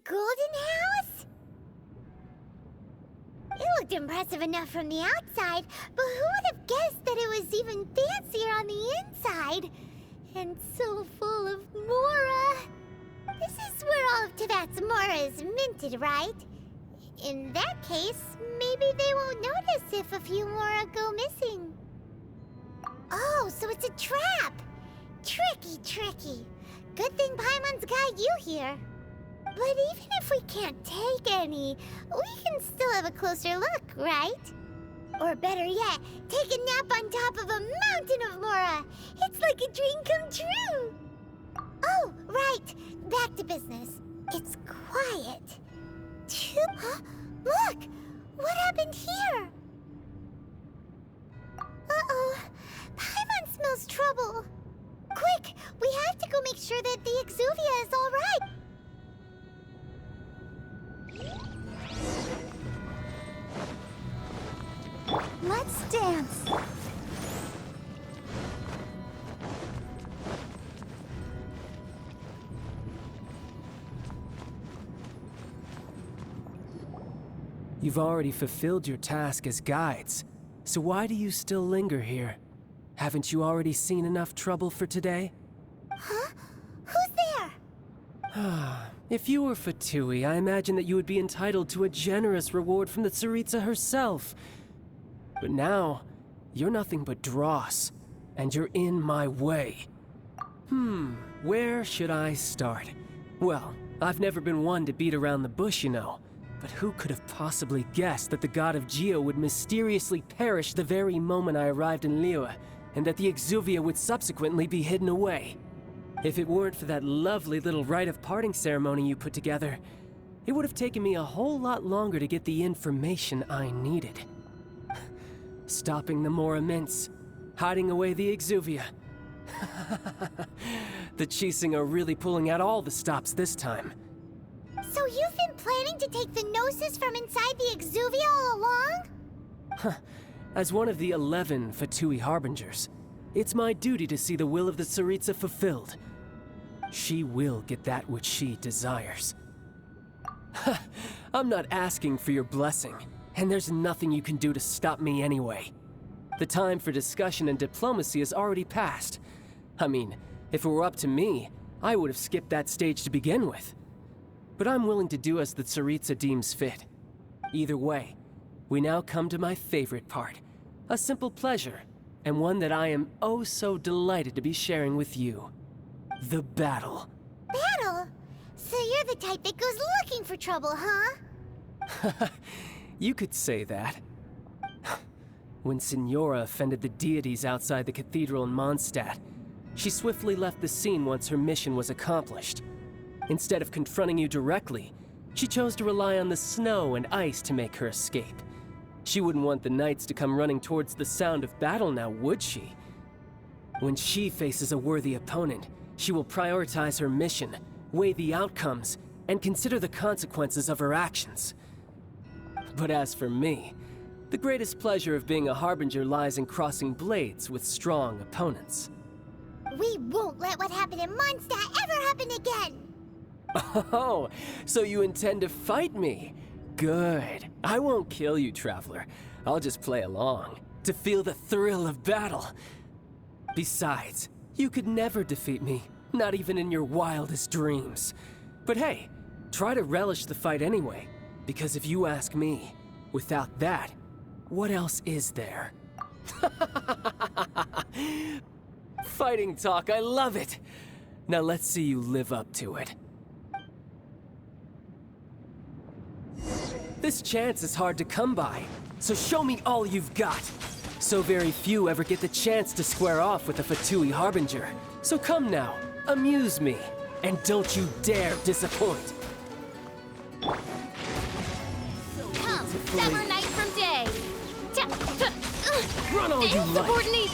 golden house? It looked impressive enough from the outside, but who would have guessed that it was even fancier on the inside? And so full of mora. This is where all of Teyvat's mora is minted, right? In that case, maybe they won't notice if a few mora go missing. Oh, so it's a trap! Tricky, tricky. Good thing Paimon's got you here. But even if we can't take any, we can still have a closer look, right? Or better yet, take a nap on top of a mountain of mora. It's like a dream come true. Oh, right. Back to business. It's quiet. Huh? Look! What happened here? Uh-oh. Paimon smells trouble. Quick! We have to go make sure that the Exuvia is all right. Let's dance. You've already fulfilled your task as guides, so why do you still linger here? Haven't you already seen enough trouble for today? Huh? Who's there? If you were Fatui, I imagine that you would be entitled to a generous reward from the Tsaritsa herself. But now, you're nothing but dross, and you're in my way. Where should I start? Well, I've never been one to beat around the bush, you know. But who could have possibly guessed that the god of Geo would mysteriously perish the very moment I arrived in Liyue, and that the Exuvia would subsequently be hidden away? If it weren't for that lovely little rite of parting ceremony you put together, it would have taken me a whole lot longer to get the information I needed. Stopping the Mora mints, hiding away the Exuvia. The Chising are really pulling out all the stops this time. So you've been planning to take the Gnosis from inside the Exuvia all along? As one of the 11 Fatui Harbingers, it's my duty to see the will of the Tsaritsa fulfilled. She will get that which she desires. I'm not asking for your blessing, and there's nothing you can do to stop me anyway. The time for discussion and diplomacy has already passed. I mean, if it were up to me, I would have skipped that stage to begin with. But I'm willing to do as the Tsaritsa deems fit. Either way, we now come to my favorite part. A simple pleasure, and one that I am oh so delighted to be sharing with you. The battle. Battle? So you're the type that goes looking for trouble, huh? You could say that. When Signora offended the deities outside the cathedral in Mondstadt, she swiftly left the scene once her mission was accomplished. Instead of confronting you directly, she chose to rely on the snow and ice to make her escape. She wouldn't want the knights to come running towards the sound of battle now, would she? When she faces a worthy opponent, she will prioritize her mission, weigh the outcomes, and consider the consequences of her actions. But as for me, the greatest pleasure of being a Harbinger lies in crossing blades with strong opponents. We won't let what happened in Mondstadt ever happen again! Oh, so you intend to fight me? Good. I won't kill you, Traveler. I'll just play along, to feel the thrill of battle. Besides, you could never defeat me, not even in your wildest dreams. But hey, try to relish the fight anyway, because if you ask me, without that, what else is there? Fighting talk, I love it! Now let's see you live up to it. This chance is hard to come by, so show me all you've got. So very few ever get the chance to square off with a Fatui Harbinger. So come now, amuse me, and don't you dare disappoint. Come, summer night from day. Run all you like.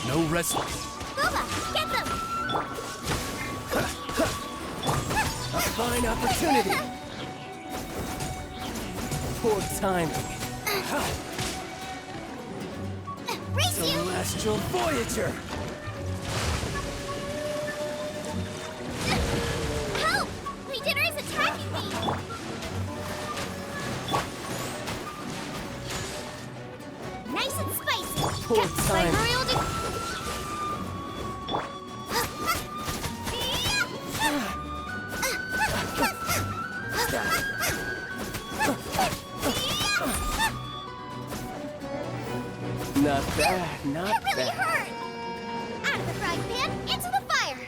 No wrestling. Booba, get them! A fine opportunity. Poor timing. Race you! Celestial Voyager! Help! My dinner is attacking me! poor time. Not bad, not It really bad. hurt! Out of the frying pan, into the fire!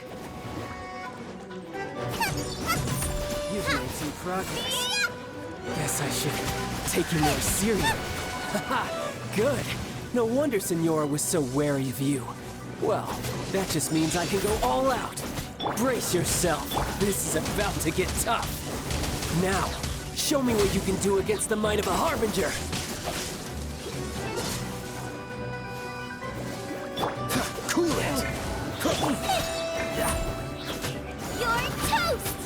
You've made some progress. Guess I should take you more seriously. Haha, good. No wonder Senora was so wary of you. Well, that just means I can go all out. Brace yourself. This is about to get tough. Now, show me what you can do against the might of a Harbinger. Cool it. You're toast!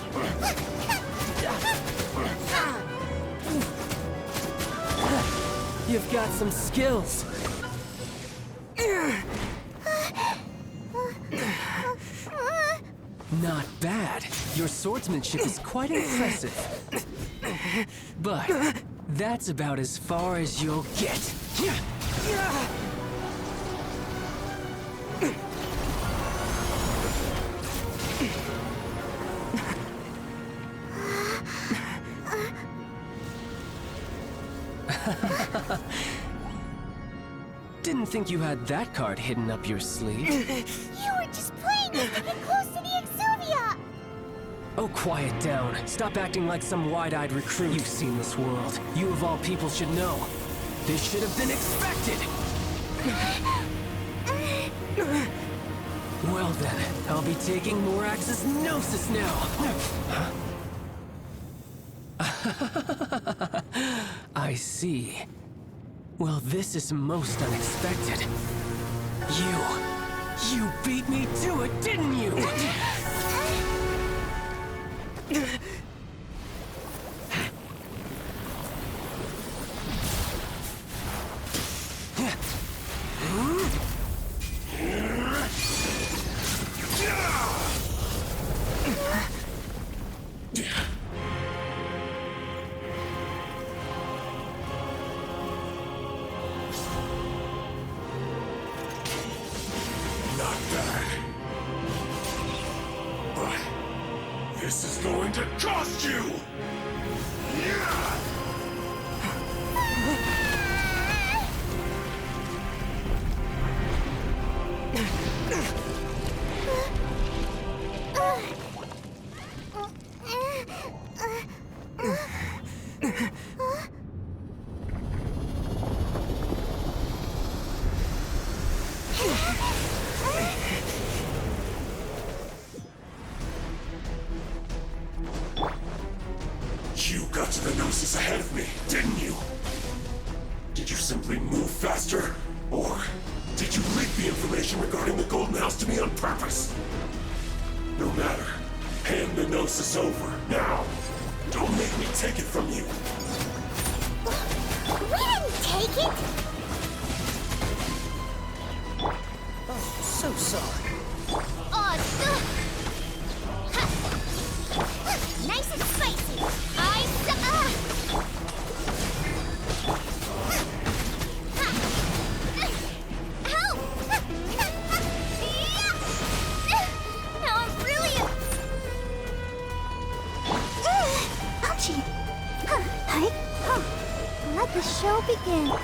You've got some skills. Not bad. Your swordsmanship is quite impressive. But that's about as far as you'll get. Didn't think you had that card hidden up your sleeve. You were just playing us to get close to the Exuvia! Oh, quiet down. Stop acting like some wide-eyed recruit. You've seen this world. You of all people should know. This should have been expected! Well then, I'll be taking Morax's Gnosis now! I see. Well, this is most unexpected. You beat me to it, didn't you? Not bad. But this is going to cost you! Yeah! You got to the Gnosis ahead of me, didn't you? Did you simply move faster? Or did you leak the information regarding the Golden House to me on purpose? No matter. Hand the Gnosis over, now. Don't make me take it from you. We didn't take it! So sorry. Aw, ha. Nice and spicy! Help! Now I'm brilliant! Ouchie! Let the show begin. Out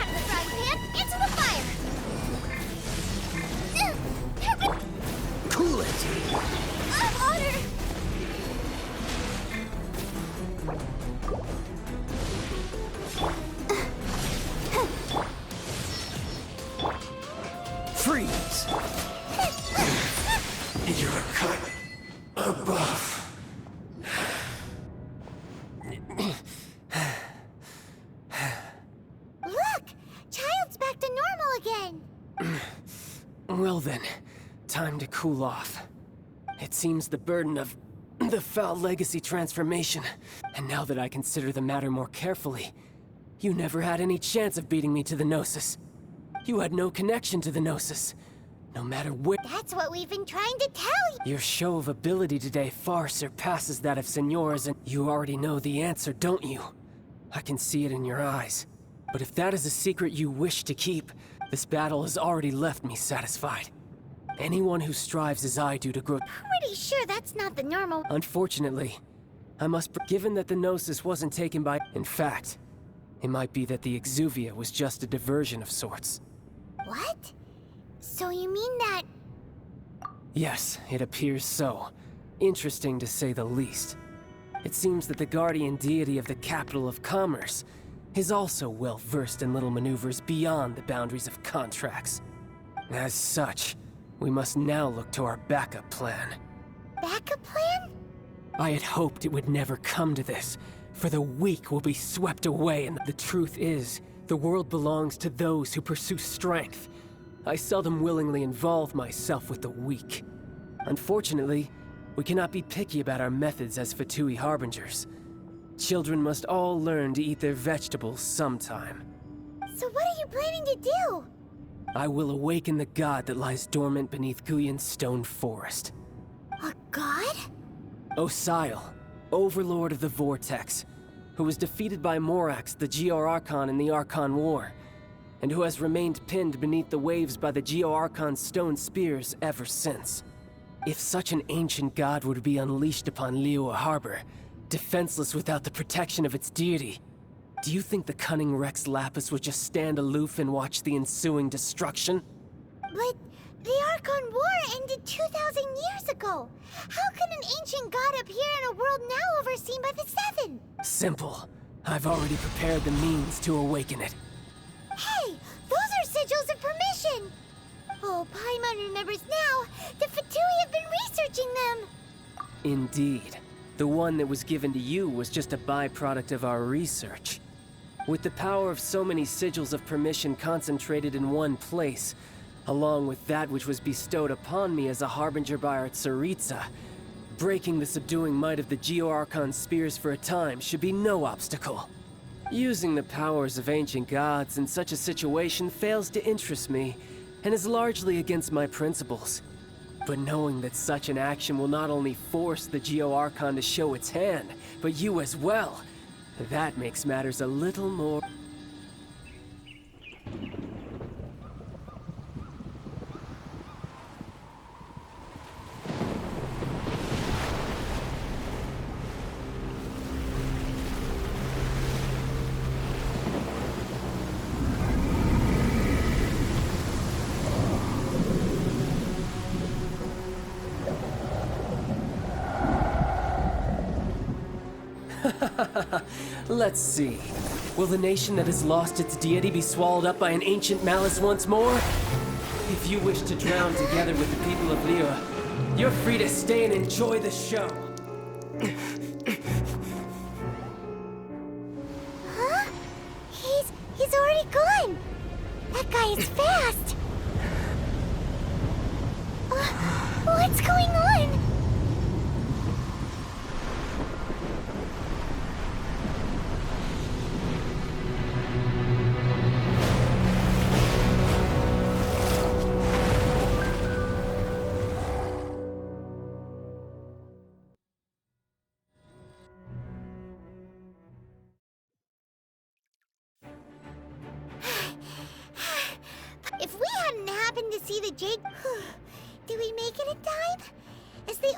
of the frying pan, into the fire! Cool it! Honor! Freeze! You're a cut above. Look! Childe's back to normal again! Well then, time to cool off. It seems the burden of the foul legacy transformation. And now that I consider the matter more carefully, you never had any chance of beating me to the Gnosis. You had no connection to the Gnosis. No matter where— That's what we've been trying to tell you! Your show of ability today far surpasses that of Senora's, and you already know the answer, don't you? I can see it in your eyes. But if that is a secret you wish to keep, this battle has already left me satisfied. Anyone who strives as I do to grow— Pretty sure that's not the normal— Unfortunately, I must— given that the Gnosis wasn't taken by— In fact, it might be that the Exuvia was just a diversion of sorts. What? So you mean that— Yes, it appears so. Interesting to say the least. It seems that the guardian deity of the capital of commerce is also well versed in little maneuvers beyond the boundaries of contracts. As such, we must now look to our backup plan. backup plan? I had hoped it would never come to this, for the weak will be swept away, and the truth is, the world belongs to those who pursue strength. I seldom willingly involve myself with the weak. Unfortunately, we cannot be picky about our methods as Fatui Harbingers. Children must all learn to eat their vegetables sometime. So what are you planning to do? I will awaken the god that lies dormant beneath Guyon's stone forest. A god? Osial, overlord of the Vortex, who was defeated by Morax, the Geo-Archon in the Archon War, and who has remained pinned beneath the waves by the Geo-Archon's stone spears ever since. If such an ancient god were to be unleashed upon Liyue Harbor, defenseless without the protection of its deity, do you think the cunning Rex Lapis would just stand aloof and watch the ensuing destruction? But the Archon War ended 2,000 years ago. How can an ancient god appear in a world now overseen by the Seven? Simple. I've already prepared the means to awaken it. Hey, those are sigils of permission! Oh, Paimon remembers now. The Fatui have been researching them. Indeed. The one that was given to you was just a byproduct of our research. With the power of so many sigils of permission concentrated in one place, along with that which was bestowed upon me as a harbinger by our Tsaritsa, breaking the subduing might of the Geo-Archon spears for a time should be no obstacle. Using the powers of ancient gods in such a situation fails to interest me, and is largely against my principles. But knowing that such an action will not only force the Geo-Archon to show its hand, but you as well, that makes matters a little more— Let's see. Will the nation that has lost its deity be swallowed up by an ancient malice once more? If you wish to drown together with the people of Liyue, you're free to stay and enjoy the show. Huh? He's already gone. That guy is fast. What's going on? If we hadn't happened to see the Jade, did we make it in time? Is the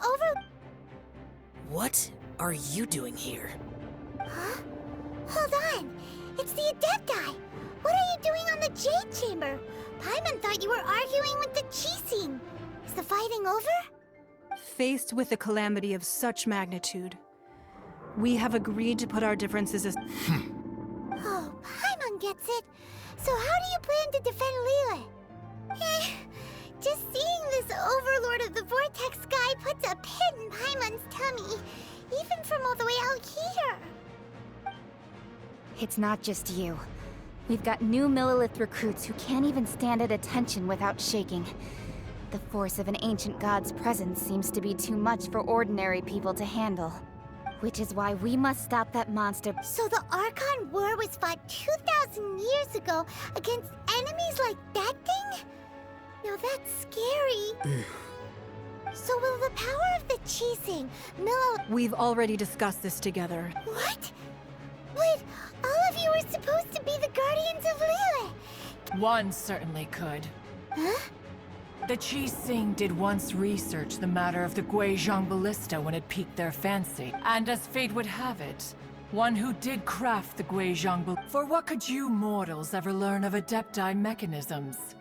What are you doing here? Huh? Hold on. It's the Adepti. What are you doing on the Jade Chamber? Paimon thought you were arguing with the Chising. Is the fighting over? Faced with a calamity of such magnitude, we have agreed to put our differences aside. Oh, Paimon gets it. So how do you plan to defend Liyue? Just seeing this Overlord of the Vortex guy puts a pit in Paimon's tummy, even from all the way out here. It's not just you. We've got new Millilith recruits who can't even stand at attention without shaking. The force of an ancient god's presence seems to be too much for ordinary people to handle. Which is why we must stop that monster. So the Archon War was fought 2,000 years ago against enemies like that thing? Now that's scary. So will the power of the Chising, We've already discussed this together. What? But all of you were supposed to be the guardians of Lilith. One certainly could. Huh? The Chi Sing did once research the matter of the Guizhong ballista when it piqued their fancy. And as fate would have it, one who did craft the Guizhong ballista. For what could you mortals ever learn of Adepti mechanisms?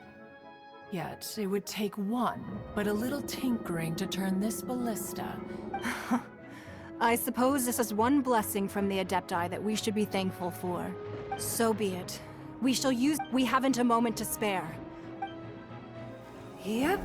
Yet, it would take one, but a little tinkering to turn this ballista. I suppose this is one blessing from the Adepti that we should be thankful for. So be it. We haven't a moment to spare. Yep.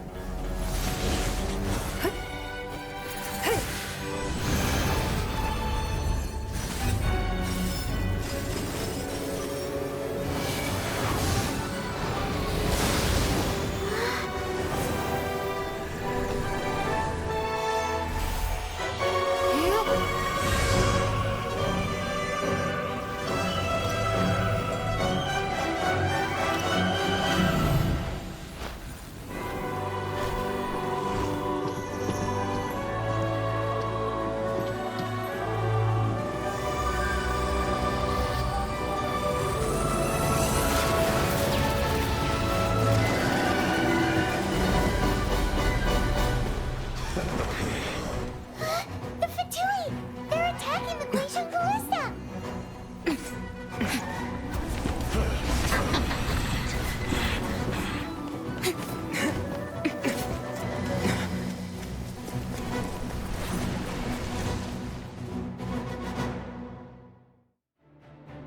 The Fatui! They're attacking the Guizhong ballista!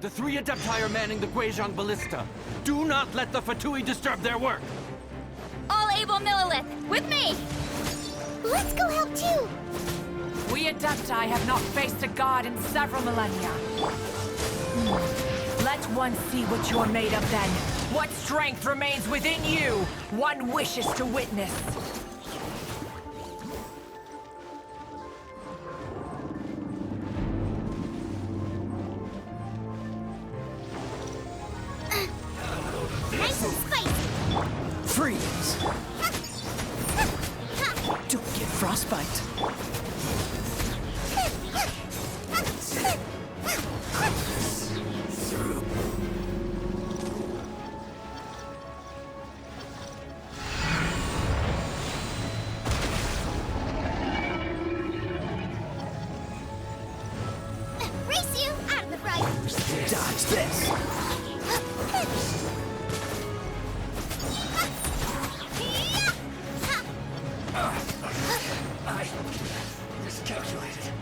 The three Adepti are manning the Guizhong ballista. Do not let the Fatui disturb their work! All able Millilith, with me! Let's go help too! We Adepti have not faced a god in several millennia. Let one see what you're made of then. What strength remains within you, one wishes to witness. Nice and spicy! Freeze! Don't get frostbite. Race you out of the fry! Dodge this! I miscalculated.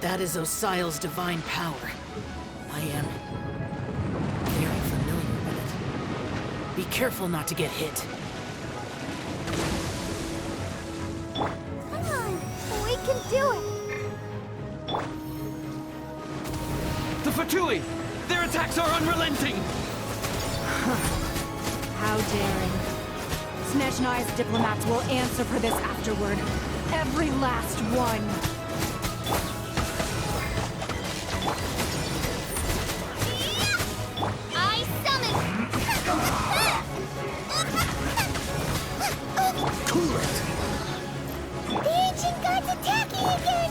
That is Osial's divine power. I am very familiar with it. Be careful not to get hit. Come on, we can do it! The Fatui! Their attacks are unrelenting! How daring. Snezhnai's diplomats will answer for this afterward. Every last one. I summon! Cool it! The ancient god's attacking again!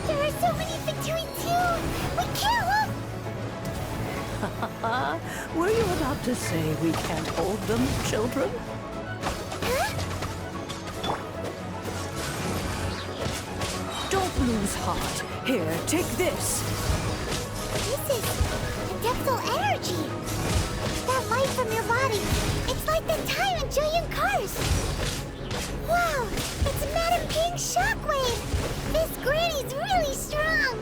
There are so many Fatui too! We kill them! Were you about to say we can't hold them, children? Huh? Don't lose heart. Here, take this. This is adeptal energy! That light from your body, it's like the time in Julian Cars! Wow, it's Madame Ping's shockwave! This granny's really strong!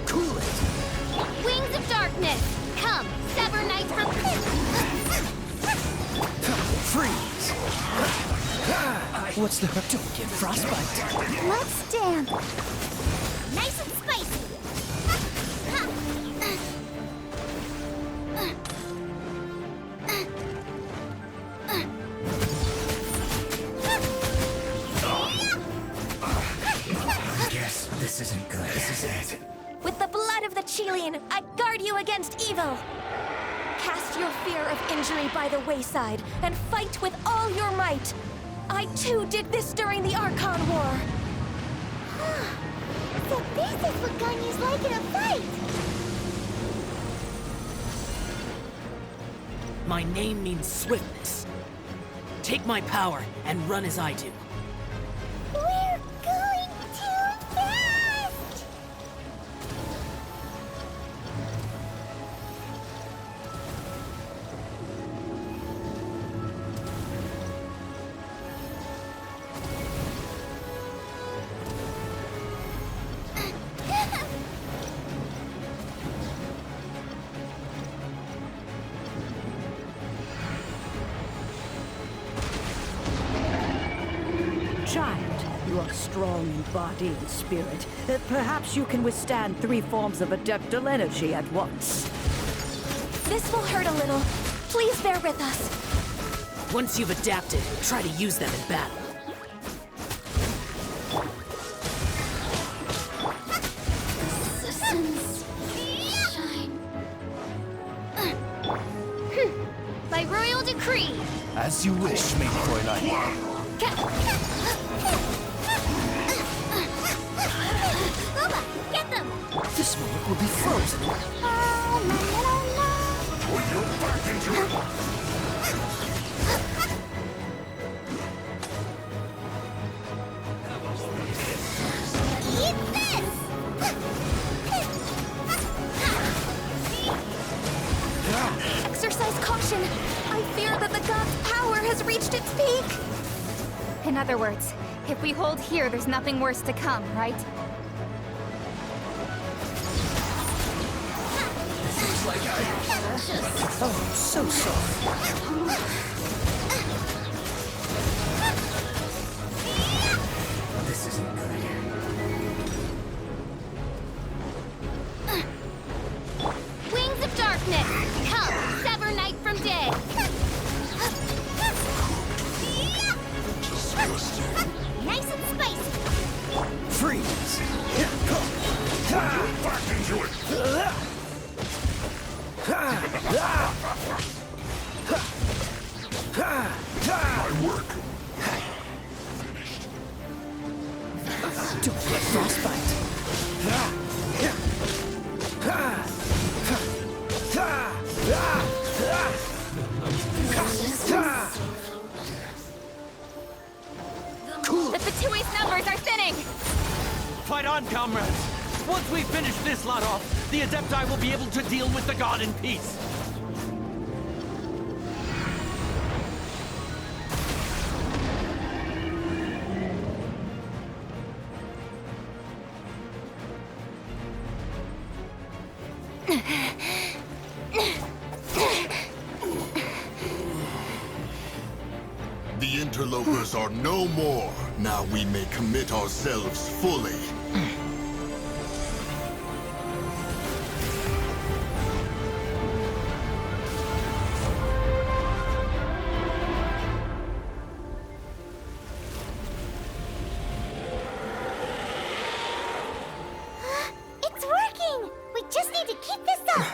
Cool it! Wings of darkness! Come, sever night from... Freeze! What's the... Don't get frostbite. Let's damp! Nice and spicy! Guess this isn't good. This is it. With the blood son of the Chilean, I guard you against evil. Cast your fear of injury by the wayside and fight with all your might. I too did this during the Archon War. So this is what Ganyu's like in a fight! My name means swiftness. Take my power and run as I do. We're going too fast! Child, you are strong in body and spirit. Perhaps you can withstand 3 forms of adeptal energy at once. This will hurt a little. Please bear with us. Once you've adapted, try to use them in battle. By royal decree! As you wish, Maid Fräulein. Loba, get them! This moment will be frozen. Put your back into it! Eat this! Exercise caution. I fear that the god's power has reached its peak. In other words, if we hold here, there's nothing worse to come, right? Oh, so sorry. This isn't good. Wings of darkness! Come, sever night from day! Nice and spicy! Freeze! Back into it! My work. Don't let frostbite. The Fatui's numbers are thinning! Fight on, comrades! Once we finish this lot off, the Adepti will be able to deal with the god in peace. The interlopers are no more. Now we may commit ourselves fully. It's working! We just need to keep this up!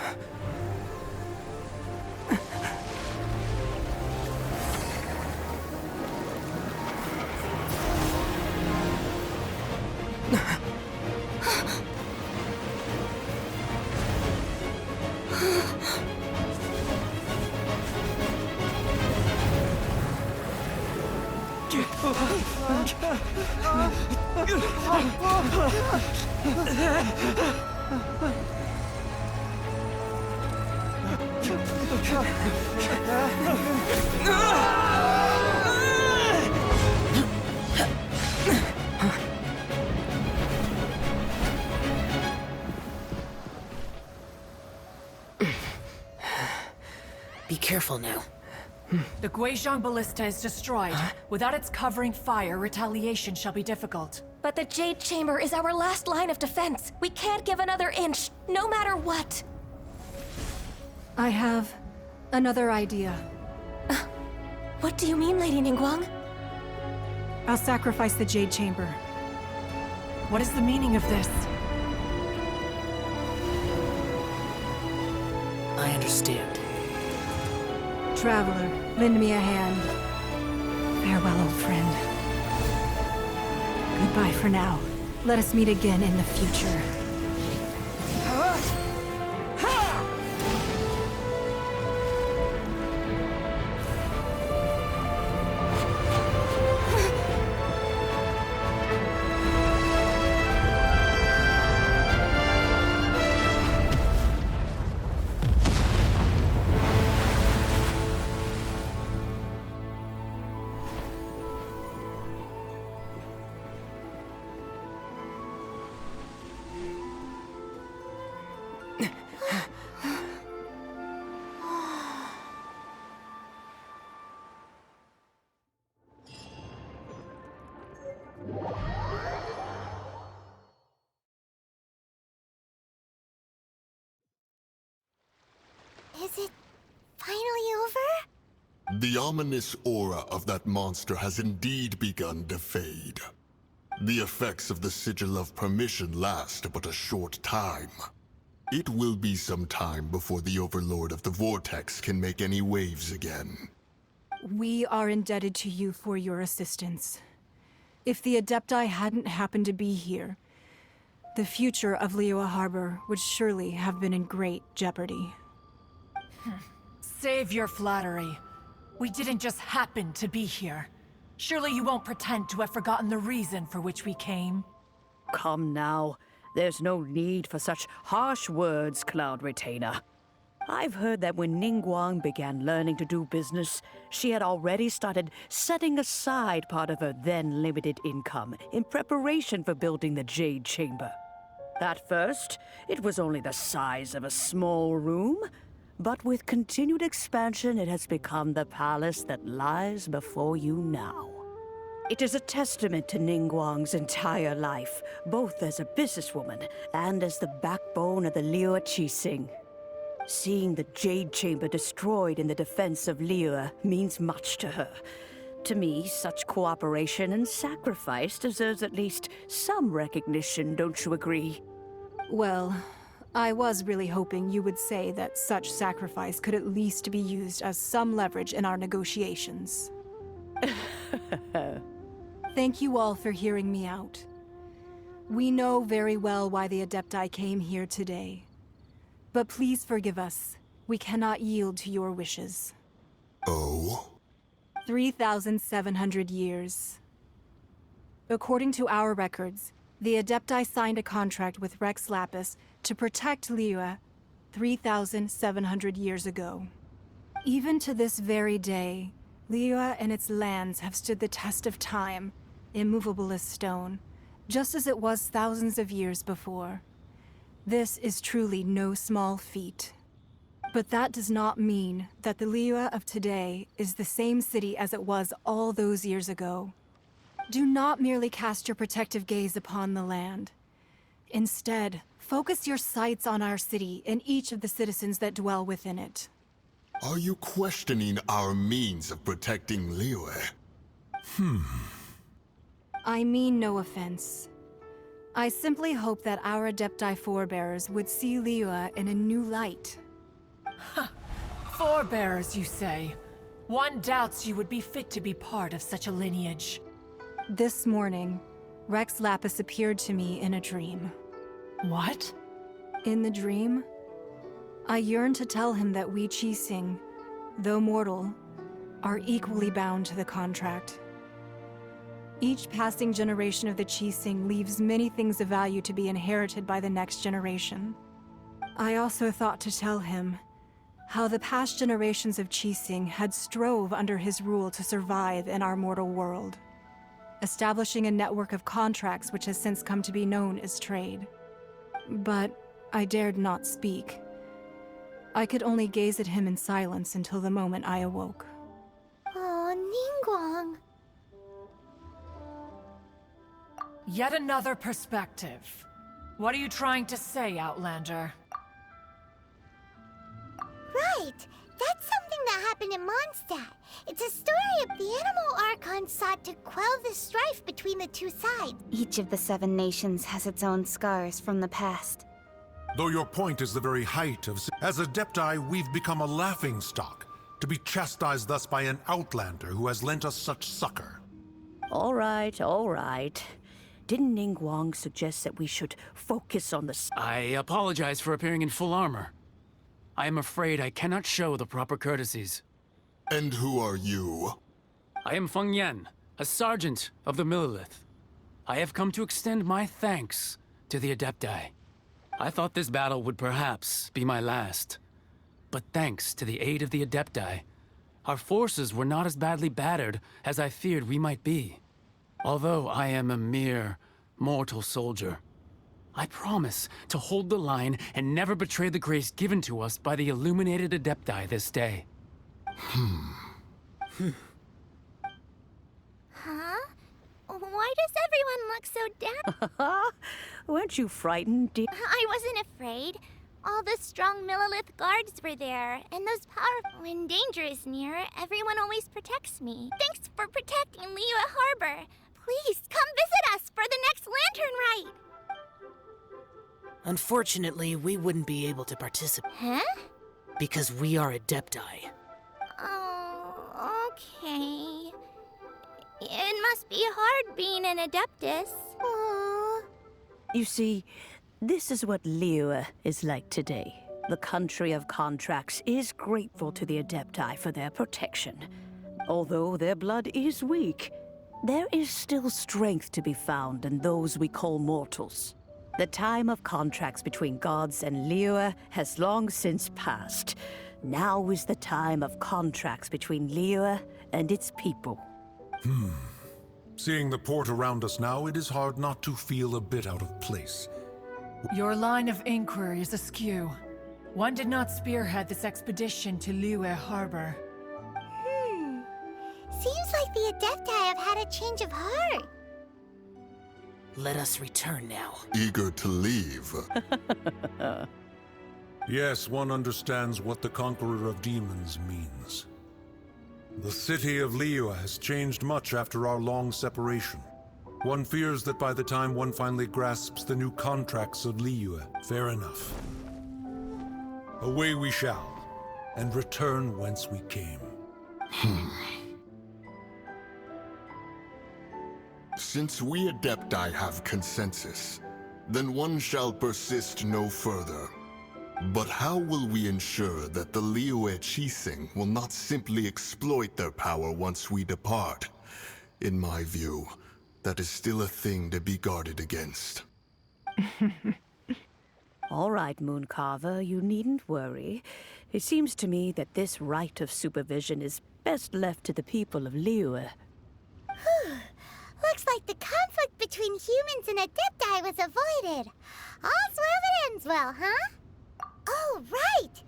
Be careful now. The Guizhong Ballista is destroyed. Without its covering fire, retaliation shall be difficult. But the Jade Chamber is our last line of defense. We can't give another inch, no matter what. I have another idea. What do you mean, Lady Ningguang? I'll sacrifice the Jade Chamber. What is the meaning of this? understand. Traveler, lend me a hand. Farewell, old friend. Goodbye for now. Let us meet again in the future. Is it finally over? The ominous aura of that monster has indeed begun to fade. The effects of the Sigil of Permission last but a short time. It will be some time before the Overlord of the Vortex can make any waves again. We are indebted to you for your assistance. If the Adepti hadn't happened to be here, the future of Liyue Harbor would surely have been in great jeopardy. Save your flattery. We didn't just happen to be here. Surely you won't pretend to have forgotten the reason for which we came. Come now. There's no need for such harsh words, Cloud Retainer. I've heard that when Ningguang began learning to do business, she had already started setting aside part of her then limited income in preparation for building the Jade Chamber. At first, it was only the size of a small room, but with continued expansion, it has become the palace that lies before you now. It is a testament to Ningguang's entire life, both as a businesswoman and as the backbone of the Liyue Qixing. Seeing the Jade Chamber destroyed in the defense of Liyue means much to her. To me, such cooperation and sacrifice deserves at least some recognition, don't you agree? Well, I was really hoping you would say that such sacrifice could at least be used as some leverage in our negotiations. Thank you all for hearing me out. We know very well why the Adepti came here today. But please forgive us. We cannot yield to your wishes. Oh? 3,700 years. According to our records, the Adepti signed a contract with Rex Lapis to protect Liyue 3,700 years ago. Even to this very day, Liyue and its lands have stood the test of time, immovable as stone, just as it was thousands of years before. This is truly no small feat. But that does not mean that the Liyue of today is the same city as it was all those years ago. Do not merely cast your protective gaze upon the land. Instead, focus your sights on our city and each of the citizens that dwell within it. Are you questioning our means of protecting Liyue? I mean no offense. I simply hope that our Adepti forebears would see Liyue in a new light. Forebearers, you say? One doubts you would be fit to be part of such a lineage. This morning, Rex Lapis appeared to me in a dream. What? In the dream, I yearned to tell him that we Qixing, though mortal, are equally bound to the contract. Each passing generation of the Qixing leaves many things of value to be inherited by the next generation. I also thought to tell him how the past generations of Qixing had strove under his rule to survive in our mortal world, establishing a network of contracts which has since come to be known as trade. But I dared not speak. I could only gaze at him in silence until the moment I awoke. Oh, Ningguang. Yet another perspective. What are you trying to say, Outlander? Right! That's something that happened in Mondstadt. It's a story of the Animal Archon sought to quell the strife between the two sides. Each of the 7 nations has its own scars from the past. Though your point is the very height of... As Adepti, we've become a laughingstock, to be chastised thus by an outlander who has lent us such succor. All right, all right. Didn't Ningguang suggest that we should focus on the... I apologize for appearing in full armor. I am afraid I cannot show the proper courtesies. And who are you? I am Feng Yan, a sergeant of the Millelith. I have come to extend my thanks to the Adepti. I thought this battle would perhaps be my last. But thanks to the aid of the Adepti, our forces were not as badly battered as I feared we might be. Although I am a mere mortal soldier, I promise to hold the line and never betray the grace given to us by the illuminated Adepti this day. Huh? Why does everyone look so down? Weren't you frightened, dear? I wasn't afraid. All the strong Millelith guards were there, and those powerful... When danger is near, everyone always protects me. Thanks for protecting Liyue Harbor. Please, come visit us for the next lantern rite! Unfortunately, we wouldn't be able to participate. Huh? Because we are Adepti. Oh, okay. It must be hard being an Adeptus. Aww. You see, this is what Liyue is like today. The country of contracts is grateful to the Adepti for their protection. Although their blood is weak, there is still strength to be found in those we call mortals. The time of contracts between gods and Liyue has long since passed. Now is the time of contracts between Liyue and its people. Seeing the port around us now, it is hard not to feel a bit out of place. Your line of inquiry is askew. One did not spearhead this expedition to Liyue Harbor. Seems like the Adepti have had a change of heart. Let us return now. Eager to leave. Yes, one understands what the Conqueror of Demons means. The city of Liyue has changed much after our long separation. One fears that by the time one finally grasps the new contracts of Liyue, fair enough. Away we shall, and return whence we came. Since we Adepti have consensus, then one shall persist no further. But how will we ensure that the Liyue Qixing will not simply exploit their power once we depart? In my view, that is still a thing to be guarded against. All right, Mooncarver, you needn't worry. It seems to me that this right of supervision is best left to the people of Liyue. Looks like the conflict between humans and Adepti was avoided. All's well that ends well, huh? Oh, right!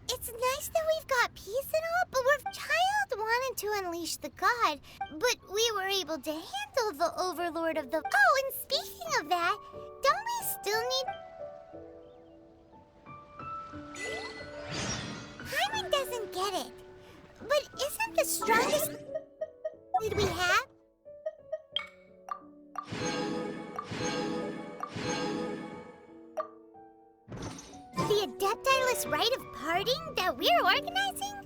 It's nice that we've got peace and all, but we're Childe wanted to unleash the god, but we were able to handle the overlord of the... Oh, and speaking of that, don't we still need... Hyman doesn't get it, but isn't the strongest did we have? The Adepti-less rite of parting that we're organizing?